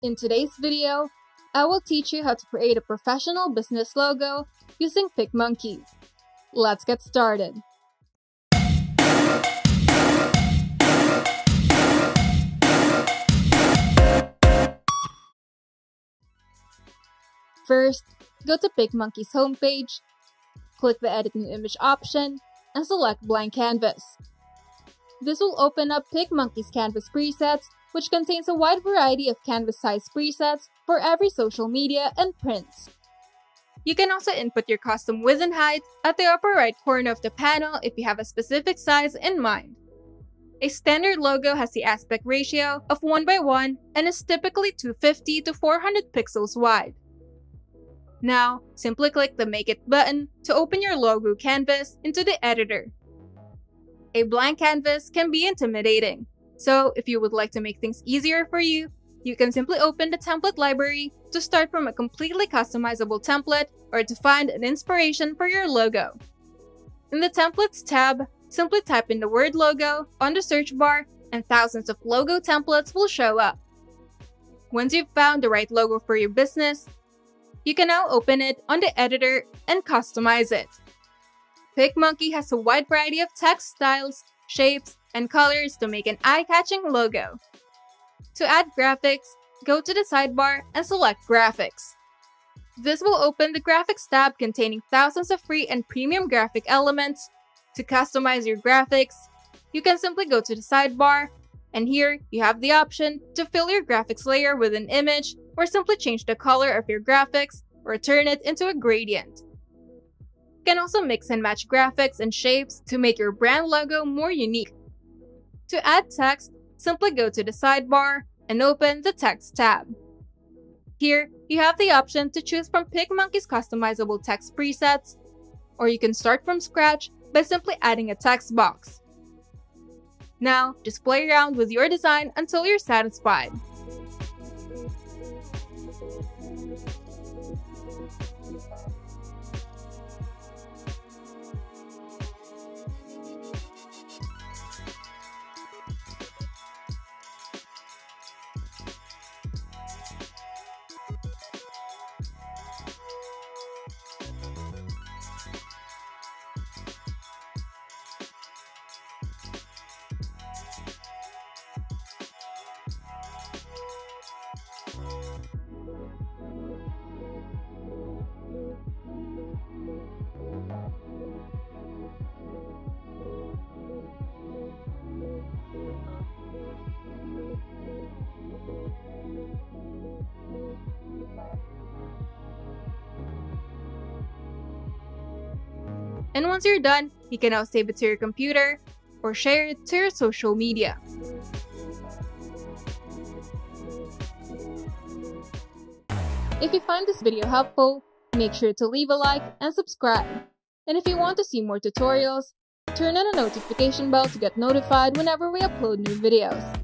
In today's video, I will teach you how to create a professional business logo using PicMonkey. Let's get started. First, go to PicMonkey's homepage, click the Edit New Image option, and select Blank Canvas. This will open up PicMonkey's Canvas presets, which contains a wide variety of canvas size presets for every social media and prints. You can also input your custom width and height at the upper right corner of the panel if you have a specific size in mind. A standard logo has the aspect ratio of 1:1 and is typically 250 to 400 pixels wide. Now, simply click the Make It button to open your logo canvas into the editor. A blank canvas can be intimidating, so if you would like to make things easier for you, you can simply open the template library to start from a completely customizable template or to find an inspiration for your logo. In the Templates tab, simply type in the word logo on the search bar and thousands of logo templates will show up. Once you've found the right logo for your business, you can now open it on the editor and customize it. PicMonkey has a wide variety of text styles, shapes, and colors to make an eye-catching logo. To add graphics, go to the sidebar and select Graphics. This will open the Graphics tab containing thousands of free and premium graphic elements. To customize your graphics, you can simply go to the sidebar, and here you have the option to fill your graphics layer with an image or simply change the color of your graphics or turn it into a gradient. You can also mix and match graphics and shapes to make your brand logo more unique. To add text, simply go to the sidebar and open the Text tab. Here, you have the option to choose from PicMonkey's customizable text presets, or you can start from scratch by simply adding a text box. Now, just play around with your design until you're satisfied. And once you're done, you can now save it to your computer or share it to your social media. If you find this video helpful, make sure to leave a like and subscribe. And if you want to see more tutorials, turn on the notification bell to get notified whenever we upload new videos.